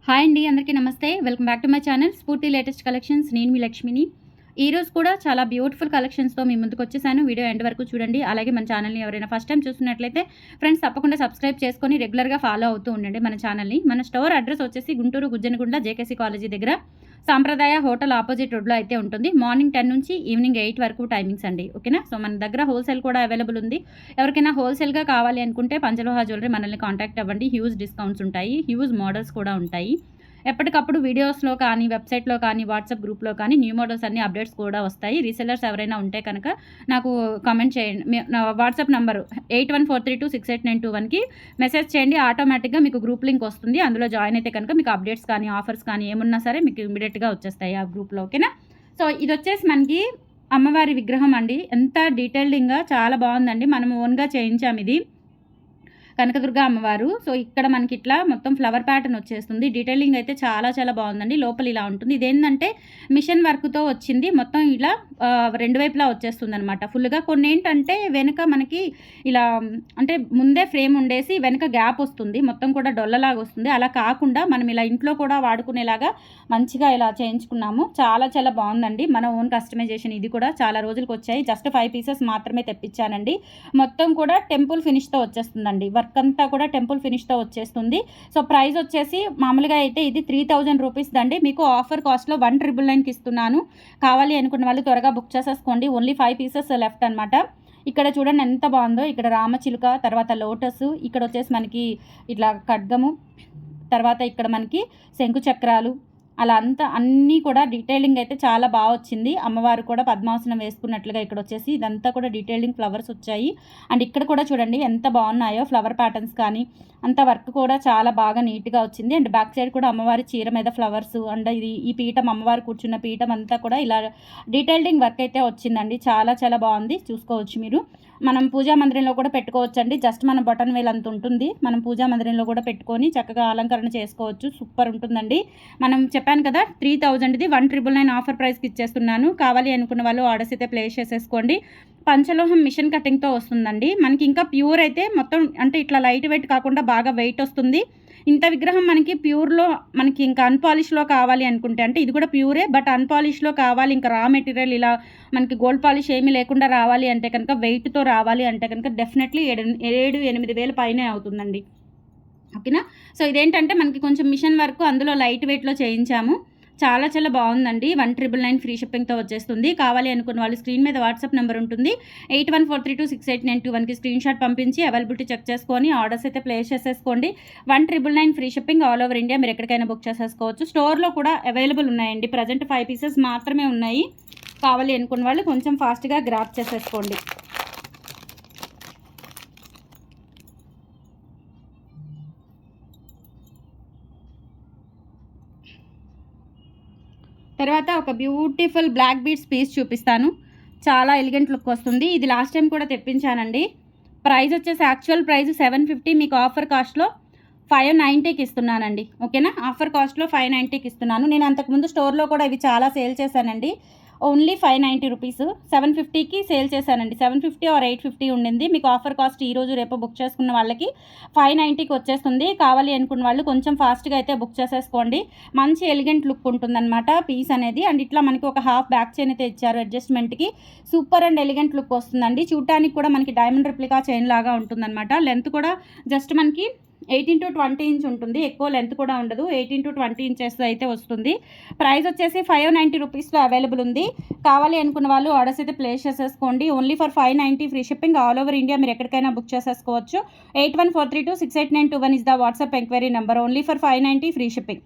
Hi అండి, అందరికీ నమస్తే. Welcome back to my channel స్ఫూర్తి లేటెస్ట్ కలెక్షన్స్. నేను మీ లక్ష్మిని. ఈరోజు కూడా చాలా బ్యూటిఫుల్ కలెక్షన్స్తో మీ ముందుకు వచ్చేసాను. వీడియో ఎండ్ వరకు చూడండి. అలాగే మన ఛానల్ని ఎవరైనా ఫస్ట్ టైం చూస్తున్నట్లయితే ఫ్రెండ్స్ తప్పకుండా సబ్స్క్రైబ్ చేసుకొని రెగ్యులర్గా ఫాలో అవుతూ ఉండండి మన ఛానల్ని. మన స్టోర్ అడ్రస్ వచ్చేసి గుంటూరు గుజ్జనగుండ జేకేసీ కాలేజీ దగ్గర సాంప్రదాయ హోటల్ ఆపోజిట్ రోడ్లో అయితే ఉంటుంది. మార్నింగ్ 10 నుంచి ఈవినింగ్ 8 వరకు టైమింగ్స్ అండి. ఓకేనా. సో మన దగ్గర హోల్సేల్ కూడా అవైలబుల్ ఉంది. ఎవరికైనా హోల్సేల్గా కావాలి అనుకుంటే పంచలోహ జ్యువెలరీ మనల్ని కాంటాక్ట్ అవ్వండి. హ్యూజ్ డిస్కౌంట్స్ ఉంటాయి, హ్యూజ్ మోడల్స్ కూడా ఉంటాయి. ఎప్పటికప్పుడు వీడియోస్లో కానీ, వెబ్సైట్లో కానీ, వాట్సాప్ గ్రూప్లో కానీ న్యూ మోడల్స్ అన్ని అప్డేట్స్ కూడా వస్తాయి. రీసెల్లర్స్ ఎవరైనా ఉంటే కనుక నాకు కామెంట్ చేయండి. నా వాట్సాప్ నంబరు 8143268921కి మెసేజ్ చేయండి. ఆటోమేటిక్గా మీకు గ్రూప్ లింక్ వస్తుంది. అందులో జాయిన్ అయితే కనుక మీకు అప్డేట్స్ కానీ, ఆఫర్స్ కానీ ఏమున్నా సరే మీకు ఇమీడియట్గా వచ్చేస్తాయి ఆ గ్రూప్లో. ఓకేనా. సో ఇది వచ్చేసి మనకి అమ్మవారి విగ్రహం అండి. ఎంత డీటెయిల్డింగ్గా చాలా బాగుందండి. మనం ఓన్గా చేయించాము ఇది. కనకదుర్గ అమ్మవారు. సో ఇక్కడ మనకి ఇట్లా మొత్తం ఫ్లవర్ ప్యాటర్న్ వచ్చేస్తుంది. డీటెయిలింగ్ అయితే చాలా చాలా బాగుందండి. లోపల ఇలా ఉంటుంది. ఇదేంటంటే మిషన్ వర్క్తో వచ్చింది. మొత్తం ఇలా రెండు వైపులా వచ్చేస్తుంది అనమాట ఫుల్గా. కొన్ని ఏంటంటే వెనుక మనకి ఇలా అంటే ముందే ఫ్రేమ్ ఉండేసి వెనుక గ్యాప్ వస్తుంది, మొత్తం కూడా డొల్లలాగా వస్తుంది. అలా కాకుండా మనం ఇలా ఇంట్లో కూడా వాడుకునేలాగా మంచిగా ఇలా చేయించుకున్నాము. చాలా చాలా బాగుందండి. మన ఓన్ కస్టమైజేషన్. ఇది కూడా చాలా రోజులకు వచ్చాయి. జస్ట్ 5 పీసెస్ మాత్రమే తెప్పించానండి. మొత్తం కూడా టెంపుల్ ఫినిష్తో వచ్చేస్తుందండి. వర్క్ అంతా కూడా టెంపుల్ ఫినిష్తో వచ్చేస్తుంది. సో ప్రైస్ వచ్చేసి మామూలుగా అయితే ఇది 3000 రూపీస్ దండి. మీకు ఆఫర్ కాస్ట్లో 1999కి ఇస్తున్నాను. కావాలి అనుకున్న వాళ్ళు త్వరగా బుక్ చేసేసుకోండి. ఓన్లీ 5 పీసెస్ లెఫ్ట్ అనమాట. ఇక్కడ చూడండి ఎంత బాగుందో. ఇక్కడ రామచిలుక, తర్వాత లోటస్, ఇక్కడ వచ్చేసి మనకి ఇట్లా ఖడ్గము, తర్వాత ఇక్కడ మనకి శంకు చక్రాలు, అలా అంతా అన్నీ కూడా డీటెయిలింగ్ అయితే చాలా బాగా వచ్చింది. అమ్మవారు కూడా పద్మాసనం వేసుకున్నట్లుగా ఇక్కడ వచ్చేసి ఇదంతా కూడా డీటెయిలింగ్ ఫ్లవర్స్ వచ్చాయి. అండ్ ఇక్కడ కూడా చూడండి ఎంత బాగున్నాయో ఫ్లవర్ ప్యాటర్న్స్ కానీ, అంత వర్క్ కూడా చాలా బాగా నీట్గా వచ్చింది. అండ్ బ్యాక్ సైడ్ కూడా అమ్మవారి చీర మీద ఫ్లవర్స్, అండ్ ఇది ఈ పీఠం, అమ్మవారు కూర్చున్న పీఠం అంతా కూడా ఇలా డీటెయిలింగ్ వర్క్ అయితే వచ్చిందండి. చాలా చాలా బాగుంది. చూసుకోవచ్చు మీరు. మనం పూజా మందిరంలో కూడా పెట్టుకోవచ్చండి. జస్ట్ మన బటన్ వేలు అంత ఉంటుంది. మనం పూజా మందిరంలో కూడా పెట్టుకొని చక్కగా అలంకరణ చేసుకోవచ్చు. సూపర్ ఉంటుందండి. మనం చెప్పాను కదా 3000ది 1999 ఆఫర్ ప్రైస్కి ఇచ్చేస్తున్నాను. కావాలి అనుకున్న వాళ్ళు ఆర్డర్స్ అయితే ప్లేస్ చేసేసుకోండి. పంచలోహం మిషన్ కటింగ్తో వస్తుందండి. మనకి ఇంకా ప్యూర్ అయితే మొత్తం అంటే ఇట్లా లైట్ వెయిట్ కాకుండా బాగా వెయిట్ వస్తుంది. ఇంత విగ్రహం మనకి ప్యూర్లో, మనకి ఇంకా అన్పాలిష్లో కావాలి అనుకుంటే, అంటే ఇది కూడా ప్యూరే బట్ అన్పాలిష్లో కావాలి, ఇంకా రా మెటీరియల్ ఇలా మనకి గోల్డ్ పాలిష్ ఏమీ లేకుండా రావాలి అంటే కనుక, వెయిట్తో రావాలి అంటే కనుక డెఫినెట్లీ 7-8 వేల పైనే అవుతుందండి. ఓకేనా. సో ఇదేంటంటే మనకి కొంచెం మిషన్ వర్క్ అందులో లైట్ వెయిట్లో చేయించాము. చాలా చాలా బాగుందండి. 1999 ఫ్రీ షిప్పింగ్తో వచ్చేస్తుంది. కావాలి అనుకున్న వాళ్ళు స్క్రీన్ మీద వాట్సాప్ నెంబర్ ఉంటుంది. 8143268921కి స్క్రీన్ షాట్ పంపించి అవైలబిలిటీ చెక్ చేసుకొని ఆర్డర్స్ అయితే ప్లేస్ చేసేసుకోండి. 1999 free shipping all over India. మీరు ఎక్కడికైనా బుక్ చేసేసుకోవచ్చు. స్టోర్లో కూడా అవైలబుల్ ఉన్నాయండి. ప్రజెంట్ 5 పీసెస్ మాత్రమే ఉన్నాయి. కావాలి అనుకున్న వాళ్ళు కొంచెం ఫాస్ట్గా గ్రాప్ చేసేసుకోండి. తర్వాత ఒక బ్యూటిఫుల్ బ్లాక్ బీడ్స్ పీస్ చూపిస్తాను. చాలా ఎలిగెంట్ లుక్ వస్తుంది. ఇది లాస్ట్ టైం కూడా తెప్పించానండి. ప్రైస్ వచ్చేసి యాక్చువల్ ప్రైస్ 750, మీకు ఆఫర్ కాస్ట్లో 590కి ఇస్తున్నానండి. ఓకేనా. ఆఫర్ కాస్ట్లో 590కి ఇస్తున్నాను. నేను అంతకుముందు స్టోర్లో కూడా ఇవి చాలా సేల్ చేశానండి. Only 590 rupees. 750కి సేల్ చేశానండి. 750 ఆర్ 850 ఉండింది. మీకు ఆఫర్ కాస్ట్ ఈరోజు రేపు బుక్ చేసుకున్న వాళ్ళకి 590కి వచ్చేస్తుంది. కావాలి అనుకున్న వాళ్ళు కొంచెం ఫాస్ట్గా అయితే బుక్ చేసేసుకోండి. మంచి ఎలిగెంట్ లుక్ ఉంటుందన్నమాట పీస్ అనేది. అండ్ ఇట్లా మనకి ఒక హాఫ్ బ్యాక్ చైన్ అయితే ఇచ్చారు అడ్జస్ట్మెంట్కి. సూపర్ అండ్ ఎలిగెంట్ లుక్ వస్తుందండి. చూడటానికి కూడా మనకి డైమండ్ రిప్లికా చైన్ లాగా ఉంటుందన్నమాట. లెంత్ కూడా జస్ట్ మనకి 18 to 20 ఇంచ్ ఉంటుంది. ఎక్కువ లెంత్ కూడా ఉండదు. 18 to 20 ఇంచెస్ అయితే వస్తుంది. ప్రైస్ వచ్చేసి 590 రూపీస్లో అవైలబుల్ ఉంది. కావాలి అనుకున్న వాళ్ళు ఆర్డర్స్ అయితే ప్లేస్ చేసేసుకోండి. Only for 590 free shipping all over India. మీరు ఎక్కడికైనా బుక్ చేసేసుకోవచ్చు. 8143268921 is the WhatsApp enquiry number. Only for 590 free shipping.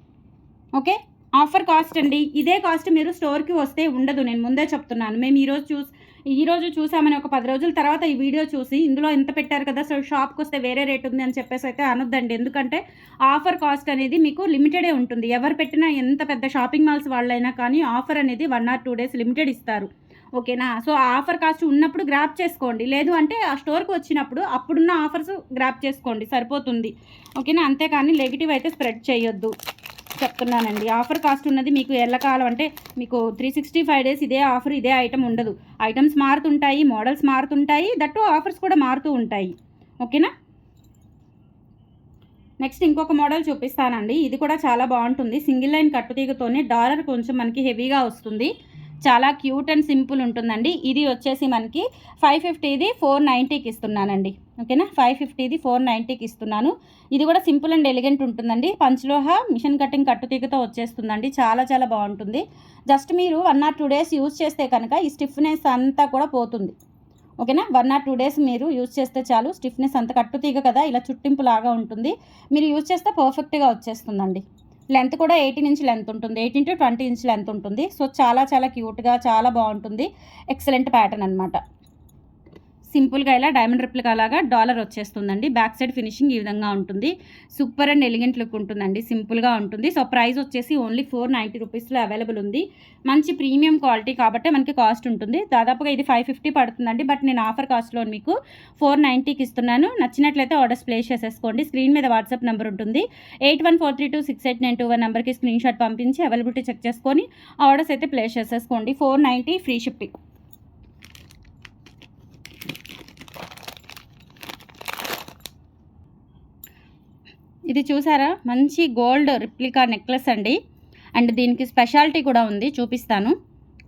Okay. Offer cost అండి. ఇదే కాస్ట్ మీరు స్టోర్కి వస్తే ఉండదు. నేను ముందే చెప్తున్నాను. మేము ఈరోజు చూసామని ఒక 10 రోజుల తర్వాత ఈ వీడియో చూసి ఇందులో ఎంత పెట్టారు కదా, సో షాప్కి వస్తే వేరే రేట్ ఉంది అని చెప్పేసి అయితే అనొద్దండి. ఎందుకంటే ఆఫర్ కాస్ట్ అనేది మీకు లిమిటెడే ఉంటుంది. ఎవరు పెట్టినా ఎంత పెద్ద షాపింగ్ మాల్స్ వాళ్ళైనా కానీ ఆఫర్ అనేది 1 or 2 days లిమిటెడ్ ఇస్తారు. ఓకేనా. సో ఆఫర్ కాస్ట్ ఉన్నప్పుడు గ్రాప్ చేసుకోండి. లేదు అంటే ఆ స్టోర్కి వచ్చినప్పుడు అప్పుడున్న ఆఫర్స్ గ్రాప్ చేసుకోండి, సరిపోతుంది. ఓకేనా. అంతేకాని నెగిటివ్ అయితే స్ప్రెడ్ చేయొద్దు చెప్తున్నానండి. ఆఫర్ కాస్ట్ ఉన్నది మీకు ఎల్లకాలం అంటే మీకు 365 days ఇదే ఆఫర్, ఇదే ఐటమ్ ఉండదు. ఐటమ్స్ మారుతుంటాయి, మోడల్స్ మారుతుంటాయి, దట్టు ఆఫర్స్ కూడా మారుతూ ఉంటాయి. ఓకేనా. నెక్స్ట్ ఇంకొక మోడల్ చూపిస్తానండి. ఇది కూడా చాలా బాగుంటుంది. సింగిల్ లైన్ కట్టుతీగతోనే డాలర్ కొంచెం మనకి హెవీగా వస్తుంది. చాలా క్యూట్ అండ్ సింపుల్ ఉంటుందండి. ఇది వచ్చేసి మనకి 550ది 490కి ఇస్తున్నానండి. ఓకేనా, 550ది 490కి ఇస్తున్నాను. ఇది కూడా సింపుల్ అండ్ ఎలిగెంట్ ఉంటుందండి. పంచలోహ మిషన్ కటింగ్ కట్టుతీగతో వచ్చేస్తుందండి. చాలా చాలా బాగుంటుంది. జస్ట్ మీరు 1 or 2 డేస్ యూజ్ చేస్తే కనుక ఈ స్టిఫ్నెస్ అంతా కూడా పోతుంది. ఓకేనా, 1 or 2 డేస్ మీరు యూజ్ చేస్తే చాలు. స్టిఫ్నెస్ అంత కట్టుతీగ కదా, ఇలా చుట్టింపు లాగా ఉంటుంది. మీరు యూజ్ చేస్తే పర్ఫెక్ట్గా వచ్చేస్తుందండి. లెంత్ కూడా 18 ఇంచ్ లెంత్ ఉంటుంది. 18 to 20 ఇంచ్ లెంత్ ఉంటుంది. సో చాలా చాలా క్యూట్గా చాలా బాగుంటుంది. ఎక్సలెంట్ ప్యాటర్న్ అనమాట. సింపుల్గా ఇలా డైమండ్ రిప్లికా లాగా డాలర్ వచ్చేస్తుందండి. బ్యాక్ సైడ్ ఫినిషింగ్ ఈ విధంగా ఉంటుంది. సూపర్ అండ్ ఎలిగెంట్ లుక్ ఉంటుందండి. సింపుల్గా ఉంటుంది. సో ప్రైస్ వచ్చేసి ఓన్లీ 490 రూపీస్లో అవైలబుల్ ఉంది. మంచి ప్రీమియం క్వాలిటీ కాబట్టి మనకి కాస్ట్ ఉంటుంది. దాదాపుగా ఇది 550 పడుతుందండి. బట్ నేను ఆఫర్ కాస్ట్లో మీకు 490కి ఇస్తున్నాను. నచ్చినట్లయితే ఆర్డర్స్ ప్లేస్ చేసేసుకోండి. స్క్రీన్ మీద వాట్సాప్ నెంబర్ ఉంటుంది. 8143268921 నెంబర్కి స్క్రీన్ షాట్ పంపించి అవైలబిలిటీ చెక్ చేసుకొని ఆర్డర్స్ అయితే ప్లేస్ చేసేసుకోండి. 490 ఫ్రీ షిప్పింగ్. ఇది చూసారా, మంచి గోల్డ్ రిప్లికా నెక్లెస్ అండి. అండ్ దీనికి స్పెషాలిటీ కూడా ఉంది, చూపిస్తాను.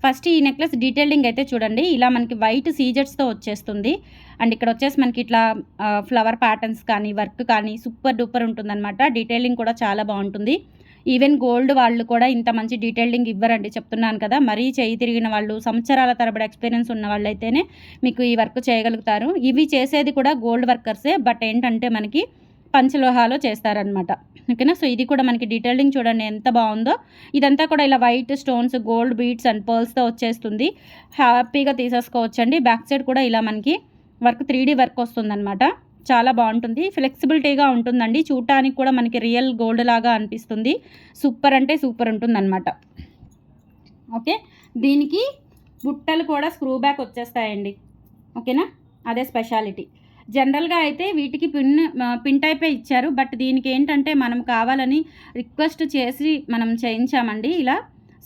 ఫస్ట్ ఈ నెక్లెస్ డీటెయిలింగ్ అయితే చూడండి. ఇలా మనకి వైట్ సీజెట్స్తో వచ్చేస్తుంది. అండ్ ఇక్కడ వచ్చేసి మనకి ఇట్లా ఫ్లవర్ ప్యాటర్న్స్ కానీ వర్క్ కానీ సూపర్ డూపర్ ఉంటుందన్నమాట. డీటెయిలింగ్ కూడా చాలా బాగుంటుంది. ఈవెన్ గోల్డ్ వాళ్ళు కూడా ఇంత మంచి డీటెయిలింగ్ ఇవ్వరండి, చెప్తున్నాను కదా. మరీ చేయి తిరిగిన వాళ్ళు, సంవత్సరాల తరబడి ఎక్స్పీరియన్స్ ఉన్న వాళ్ళు అయితేనే మీకు ఈ వర్క్ చేయగలుగుతారు. ఇవి చేసేది కూడా గోల్డ్ వర్కర్సే, బట్ ఏంటంటే మనకి పంచలోహాలో చేస్తారనమాట. ఓకేనా, సో ఇది కూడా మనకి డీటెయిలింగ్ చూడండి ఎంత బాగుందో. ఇదంతా కూడా ఇలా white stones, gold beads and పర్ల్స్తో వచ్చేస్తుంది. హ్యాపీగా తీసేసుకోవచ్చండి. బ్యాక్ సైడ్ కూడా ఇలా మనకి వర్క్ 3D వర్క్ వస్తుందన్నమాట. చాలా బాగుంటుంది. ఫ్లెక్సిబిలిటీగా ఉంటుందండి. చూడటానికి కూడా మనకి రియల్ గోల్డ్ లాగా అనిపిస్తుంది. సూపర్ అంటే సూపర్ ఉంటుందన్నమాట. ఓకే, దీనికి బుట్టలు కూడా స్క్రూ బ్యాక్ వచ్చేస్తాయండి. ఓకేనా, అదే స్పెషాలిటీ. జనరల్గా అయితే వీటికి పిన్ టైపే ఇచ్చారు. బట్ దీనికి ఏంటంటే మనం కావాలని రిక్వెస్ట్ చేసి మనం చేయించామండి. ఇలా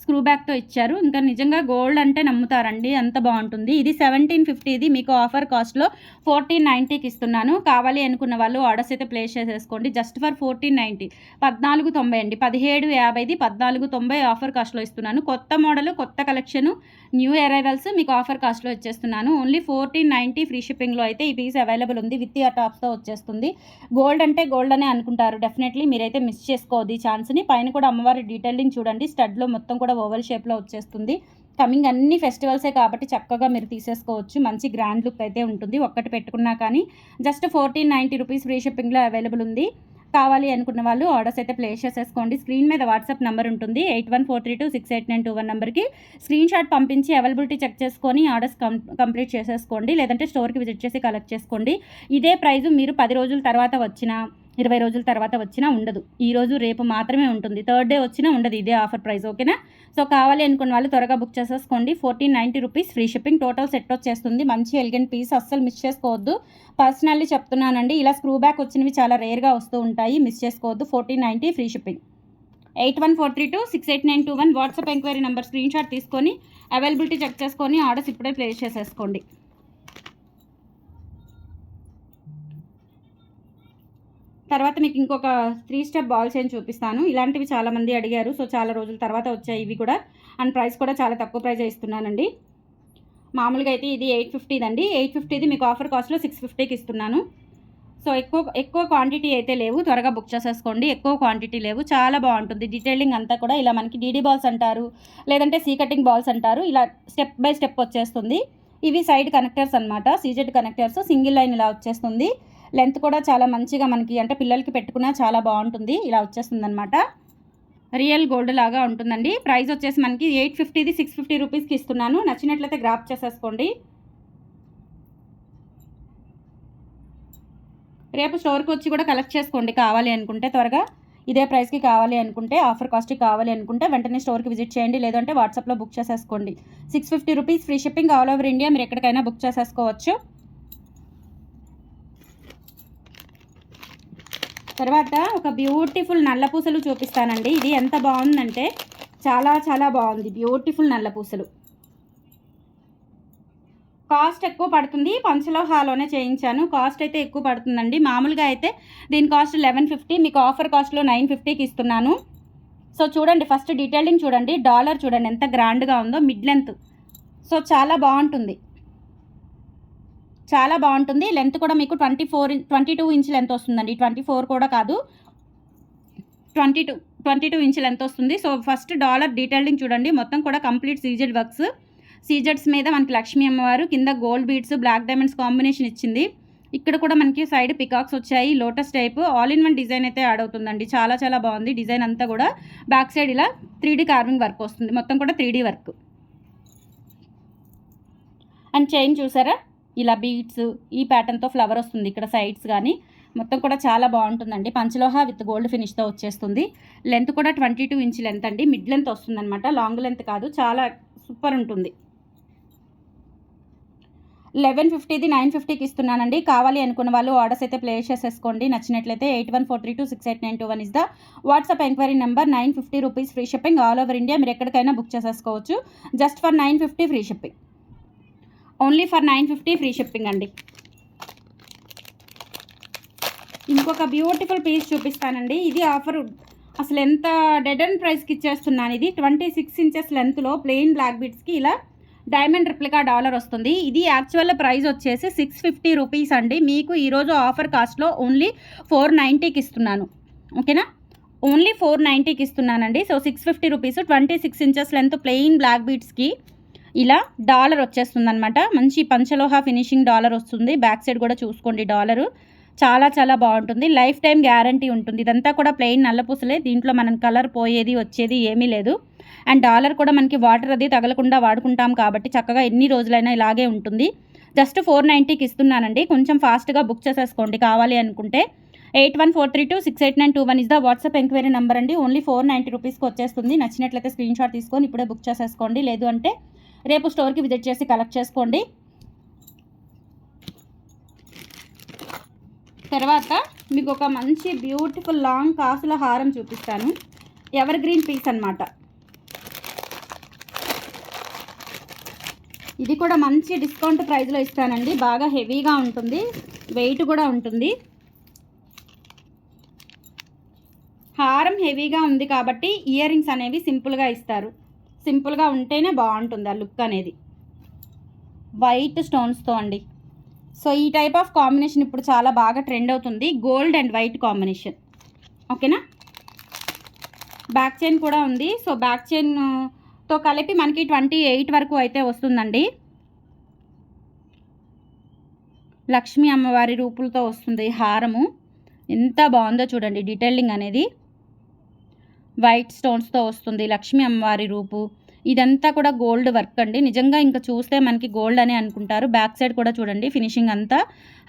స్క్రూ బ్యాక్తో ఇచ్చారు. ఇంకా నిజంగా గోల్డ్ అంటే నమ్ముతారండి, అంత బాగుంటుంది. ఇది 1750ది మీకు ఆఫర్ కాస్ట్లో 1490కి ఇస్తున్నాను. కావాలి అనుకున్న వాళ్ళు ఆర్డర్స్ అయితే ప్లేస్ చేసేసుకోండి. జస్ట్ ఫర్ 1490, 1490 అండి. 1750ది 1490 ఆఫర్ కాస్ట్లో ఇస్తున్నాను. కొత్త మోడల్, కొత్త కలెక్షను, న్యూ అరైవల్స్ మీకు ఆఫర్ కాస్ట్లో ఇచ్చేస్తున్నాను. ఓన్లీ 1490 ఫ్రీ షిప్పింగ్లో అయితే ఈ పీస్ అవైలబుల్ ఉంది. విత్ ఇయర్ టాప్స్తో వచ్చేస్తుంది. గోల్డ్ అంటే గోల్డ్ అనే అనుకుంటారు డెఫినెట్లీ. మీరైతే మిస్ చేసుకోవద్దు ఈ ఛాన్స్ని. పైన కూడా అమ్మవారి డీటెయిలింగ్ చూడండి. స్టడ్లో మొత్తం కూడా ఓవల్ షేప్లో వచ్చేస్తుంది. కమింగ్ అన్ని ఫెస్టివల్సే కాబట్టి చక్కగా మీరు తీసేసుకోవచ్చు. మంచి గ్రాండ్ లుక్ అయితే ఉంటుంది. ఒక్కటి పెట్టుకున్నా కానీ జస్ట్ 1490 రూపీస్ ఫ్రీ షిప్పింగ్లో అవైలబుల్ ఉంది. కావాలి అనుకున్న వాళ్ళు ఆర్డర్స్ అయితే ప్లేస్ చేసేసుకోండి. స్క్రీన్ మీద వాట్సాప్ నెంబర్ ఉంటుంది. 8143268921 నెంబర్కి స్క్రీన్ షాట్ పంపించి అవైలబిలిటీ చెక్ చేసుకొని ఆర్డర్స్ కంప్లీట్ చేసేసుకోండి. లేదంటే స్టోర్కి విజిట్ చేసి కలెక్ట్ చేసుకోండి. ఇదే ప్రైజు మీరు 10 రోజుల తర్వాత వచ్చినా, 20 రోజుల తర్వాత వచ్చినా ఉండదు. ఈరోజు రేపు మాత్రమే ఉంటుంది. 3rd డే వచ్చినా ఉండదు ఇదే ఆఫర్ ప్రైస్. ఓకేనా, సో కావాలి అనుకున్న వాళ్ళు త్వరగా బుక్ చేసేసుకోండి. 1490 rupees free shipping. Total set వచ్చేస్తుంది. మంచి ఎలిగెంట్ పీస్, అస్సలు మిస్ చేసుకోవద్దు. పర్సనల్లీ చెప్తున్నానండి, ఇలా స్క్రూ బ్యాక్ వచ్చినవి చాలా రేర్గా వస్తూ ఉంటాయి. మిస్ చేసుకోవద్దు. 1490 free shipping. 8143268921 WhatsApp enquiry number screen shot తీసుకొని అవైలబిలిటీ చెక్ చేసుకొని ఆర్డర్స్ ఇప్పుడే ప్లేస్ చేసేసుకోండి. తర్వాత మీకు ఇంకొక 3 స్టెప్ బాల్ చైన్ చూపిస్తాను. ఇలాంటివి చాలామంది అడిగారు. సో చాలా రోజుల తర్వాత వచ్చాయి ఇవి కూడా. అండ్ ప్రైస్ కూడా చాలా తక్కువ ప్రైస్ ఇస్తున్నానండి. మామూలుగా అయితే ఇది 850 అండి. 850ది మీకు ఆఫర్ కాస్ట్లో 650కి ఇస్తున్నాను. సో ఎక్కువ క్వాంటిటీ అయితే లేవు. త్వరగా బుక్ చేసేసుకోండి. ఎక్కువ క్వాంటిటీ లేవు. చాలా బాగుంటుంది. డీటెయిలింగ్ అంతా కూడా ఇలా మనకి డీడీ బాల్స్ అంటారు, లేదంటే సీ కటింగ్ బాల్స్ అంటారు. ఇలా స్టెప్ బై స్టెప్ వచ్చేస్తుంది. ఇవి సైడ్ కనెక్టర్స్ అనమాట. CZ connectors. సింగిల్ లైన్ ఇలా వచ్చేస్తుంది. లెంత్ కూడా చాలా మంచిగా మనకి అంటే పిల్లలకి పెట్టుకున్నా చాలా బాగుంటుంది. ఇలా వచ్చేస్తుంది అనమాట. రియల్ గోల్డ్ లాగా ఉంటుందండి. ప్రైస్ వచ్చేసి మనకి 850ది 650 రూపీస్కి ఇస్తున్నాను. నచ్చినట్లయితే గ్రాప్ చేసేసుకోండి. రేపు స్టోర్కి వచ్చి కూడా కలెక్ట్ చేసుకోండి కావాలి అనుకుంటే. త్వరగా ఇదే ప్రైస్కి కావాలి అనుకుంటే, ఆఫర్ కాస్ట్కి కావాలి అనుకుంటే వెంటనే స్టోర్కి విజిట్ చేయండి. లేదంటే వాట్సాప్లో బుక్ చేసేసుకోండి. 650 rupees free shipping. All over India మీరు ఎక్కడికైనా బుక్ చేసేసుకోవచ్చు. తర్వాత ఒక బ్యూటిఫుల్ నల్ల పూసలు చూపిస్తానండి. ఇది ఎంత బాగుందంటే చాలా చాలా బాగుంది. బ్యూటిఫుల్ నల్ల పూసలు. కాస్ట్ ఎక్కువ పడుతుంది. పంచలోహాలోనే చేయించాను. కాస్ట్ అయితే ఎక్కువ పడుతుందండి. మామూలుగా అయితే దీని కాస్ట్ 1150, మీకు ఆఫర్ కాస్ట్లో 950కి ఇస్తున్నాను. సో చూడండి, ఫస్ట్ డీటెయిలింగ్ చూడండి, డాలర్ చూడండి ఎంత గ్రాండ్గా ఉందో, మిడ్ లెంత్. సో చాలా బాగుంటుంది, చాలా బాగుంటుంది. లెంత్ కూడా మీకు 22 ఇంచ్ లెంత్ వస్తుందండి. 24 కూడా కాదు, 22 ఇంచ్ లెంత్ వస్తుంది. సో ఫస్ట్ డాలర్ డీటెయిలింగ్ చూడండి, మొత్తం కూడా కంప్లీట్ సీజెడ్ వర్క్స్. సీజెడ్స్ మీద మనకి లక్ష్మీ అమ్మవారు, కింద gold beads, black diamonds combination ఇచ్చింది. ఇక్కడ కూడా మనకి సైడ్ పికాక్స్ వచ్చాయి, lotus type. All in one design అయితే యాడ్ అవుతుందండి. చాలా చాలా బాగుంది డిజైన్ అంతా కూడా. బ్యాక్ సైడ్ ఇలా 3D కార్వింగ్ వర్క్ వస్తుంది, మొత్తం కూడా 3D వర్క్. అండ్ చైన్ చూసారా, ఇలా బీడ్స్, ఈ ప్యాటర్న్తో ఫ్లవర్ వస్తుంది ఇక్కడ సైడ్స్ కానీ. మొత్తం కూడా చాలా బాగుంటుందండి. పంచలోహ విత్ గోల్డ్ ఫినిష్తో వచ్చేస్తుంది. లెంత్ కూడా 22 ఇంచ్ లెంత్ అండి, మిడ్ లెంత్ వస్తుందన్నమాట, లాంగ్ లెంత్ కాదు. చాలా సూపర్ ఉంటుంది. 1150ది 950కి ఇస్తున్నానండి. కావాలి అనుకున్న వాళ్ళు ఆర్డర్స్ అయితే ప్లేస్ చేసేసుకోండి. నచ్చినట్లయితే 8143268921 is the WhatsApp enquiry number. 950 rupees free shipping all over India. మీరు ఎక్కడికైనా బుక్ చేసేసుకోవచ్చు. Just for 950 free shipping, only for 950 free shipping అండి. ఇంకొక బ్యూటిఫుల్ పీస్ చూపిస్తానండి. ఇది ఆఫర్ అసలు ఎంత డెడ్ అండ్ ప్రైస్కి ఇచ్చేస్తున్నాను. ఇది 26 ఇంచెస్ లెంత్లో ప్లెయిన్ బ్లాక్ బీడ్స్కి ఇలా డైమండ్ రిప్లికా డాలర్ వస్తుంది. ఇది యాక్చువల్ ప్రైస్ వచ్చేసి 650 రూపీస్ అండి. మీకు ఈరోజు ఆఫర్ కాస్ట్లో ఓన్లీ 490కి ఇస్తున్నాను. ఓకేనా, ఓన్లీ 490కి ఇస్తున్నానండి. So 650 rupees, 26 inches length plain black బీడ్స్కి ఇలా డాలర్ వచ్చేస్తుంది అనమాట. మంచి పంచలోహ ఫినిషింగ్ డాలర్ వస్తుంది. బ్యాక్ సైడ్ కూడా చూసుకోండి డాలరు. చాలా చాలా బాగుంటుంది. లైఫ్ టైం గ్యారంటీ ఉంటుంది. ఇదంతా కూడా ప్లెయిన్ నల్లపూసలే, దీంట్లో మనం కలర్ పోయేది వచ్చేది ఏమీ లేదు. అండ్ డాలర్ కూడా మనకి వాటర్ అది తగలకుండా వాడుకుంటాం కాబట్టి చక్కగా ఎన్ని రోజులైనా ఇలాగే ఉంటుంది. జస్ట్ 490కి ఇస్తున్నానండి. కొంచెం ఫాస్ట్గా బుక్ చేసేసుకోండి కావాలి అనుకుంటే. 8143268921 is the WhatsApp enquiry number అండి. ఓన్లీ 490 రూపీస్కి వచ్చేస్తుంది. నచ్చినట్లయితే స్క్రీన్ షాట్ తీసుకొని ఇప్పుడే బుక్ చేసేసుకోండి. లేదు అంటే రేపు స్టోర్కి విజిట్ చేసి కలెక్ట్ చేసుకోండి. తర్వాత మీకు ఒక మంచి బ్యూటిఫుల్ లాంగ్ కాసుల హారం చూపిస్తాను. ఎవర్ గ్రీన్ పీస్ అన్నమాట. ఇది కూడా మంచి డిస్కౌంట్ ప్రైస్లో ఇస్తానండి. బాగా హెవీగా ఉంటుంది, వెయిట్ కూడా ఉంటుంది. హారం హెవీగా ఉంది కాబట్టి ఇయర్ రింగ్స్ అనేవి సింపుల్గా ఇస్తారు. సింపుల్గా ఉంటేనే బాగుంటుంది ఆ లుక్ అనేది. వైట్ స్టోన్స్తో అండి. సో ఈ టైప్ ఆఫ్ కాంబినేషన్ ఇప్పుడు చాలా బాగా ట్రెండ్ అవుతుంది, గోల్డ్ అండ్ వైట్ కాంబినేషన్. ఓకేనా, బ్యాక్ చైన్ కూడా ఉంది. సో బ్యాక్ చైన్తో కలిపి మనకి 28 వరకు అయితే వస్తుందండి. లక్ష్మీ అమ్మవారి రూపులతో వస్తుంది హారము. ఎంత బాగుందో చూడండి, డీటెయిలింగ్ అనేది వైట్ స్టోన్స్తో వస్తుంది. లక్ష్మీ అమ్మవారి రూపు, ఇదంతా కూడా గోల్డ్ వర్క్ అండి. నిజంగా ఇంకా చూస్తే మనకి గోల్డ్ అని అనుకుంటారు. బ్యాక్ సైడ్ కూడా చూడండి, ఫినిషింగ్ అంతా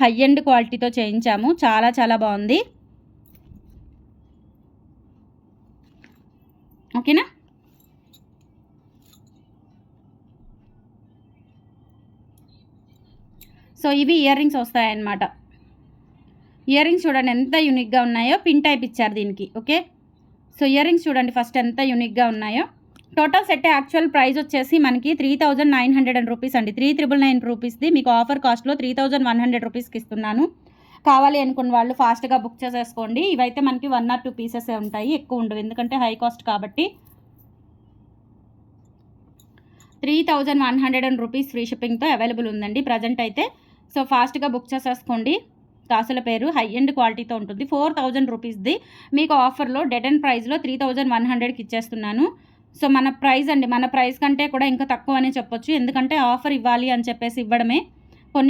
హై ఎండ్ క్వాలిటీతో చేయించాము. చాలా చాలా బాగుంది. ఓకేనా, సో ఇవి ఇయర్ రింగ్స్ వస్తాయన్నమాట. ఇయర్ రింగ్స్ చూడండి ఎంత యూనిక్గా ఉన్నాయో, పిన్ టైప్ ఇచ్చారు దీనికి. ఓకే, సో ఇయర్ రింగ్స్ చూడండి ఫస్ట్ ఎంత యూనిక్గా ఉన్నాయో. టోటల్ సెట్ యాక్చువల్ ప్రైస్ వచ్చేసి మనకి 3900 రూపీస్ అండి. 3999 రూపీస్ది మీకు ఆఫర్ కాస్ట్లో 3100 రూపీస్కి ఇస్తున్నాను. కావాలి అనుకున్న వాళ్ళు ఫాస్ట్గా బుక్ చేసేసుకోండి. ఇవైతే మనకి 1 or 2 పీసెస్ ఉంటాయి, ఎక్కువ ఉండవు ఎందుకంటే హై కాస్ట్ కాబట్టి. 3100 రూపీస్ ఫ్రీ షిప్పింగ్తో అవైలబుల్ ఉందండి ప్రజెంట్ అయితే. సో ఫాస్ట్గా బుక్ చేసేసుకోండి. కాసుల పేరు హై ఎండ్ క్వాలిటీతో ఉంటుంది. 4000 రూపీస్ది మీకు ఆఫర్లో డెడ్ అండ్ ప్రైస్లో 3100కి ఇచ్చేస్తున్నాను. సో మన ప్రైస్ అండి, మన ప్రైస్ కంటే కూడా ఇంకా తక్కువ అనే చెప్పొచ్చు. ఎందుకంటే ఆఫర్ ఇవ్వాలి అని చెప్పేసి ఇవ్వడమే.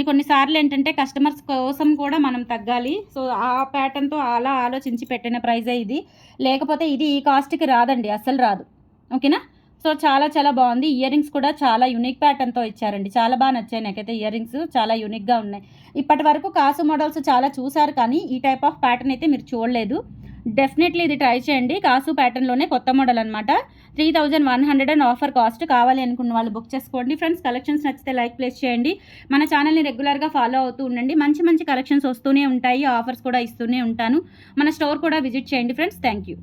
కొన్నిసార్లు ఏంటంటే కస్టమర్స్ కోసం కూడా మనం తగ్గాలి. సో ఆ ప్యాటర్న్తో అలా ఆలోచించి పెట్టిన ప్రైజే ఇది. లేకపోతే ఇది ఈ కాస్ట్కి రాదండి, అస్సలు రాదు. ఓకేనా, సో చాలా చాలా బాగుంది. ఇయర్ రింగ్స్ కూడా చాలా యూనిక్ ప్యాటర్న్తో ఇచ్చారండి. చాలా బాగా నచ్చాయి నాకైతే. ఇయర్ రింగ్స్ చాలా యూనిక్గా ఉన్నాయి. ఇప్పటి వరకు కాసు మోడల్స్ చాలా చూసారు, కానీ ఈ టైప్ ఆఫ్ ప్యాటర్న్ అయితే మీరు చూడలేదు. డెఫినెట్లీ ఇది ట్రై చేయండి. కాసు ప్యాటర్న్లోనే కొత్త మోడల్ అనమాట. 3100 ఆఫర్ కాస్ట్. కావాలి అనుకున్న వాళ్ళు బుక్ చేసుకోండి. ఫ్రెండ్స్, కలెక్షన్స్ నచ్చితే లైక్ ప్లేస్ చేయండి. మన ఛానల్ని రెగ్యులర్గా ఫాలో అవుతూ ఉండండి. మంచి మంచి కలెక్షన్స్ వస్తూనే ఉంటాయి, ఆఫర్స్ కూడా ఇస్తూనే ఉంటాను. మన స్టోర్ కూడా విజిట్ చేయండి ఫ్రెండ్స్. Thank you.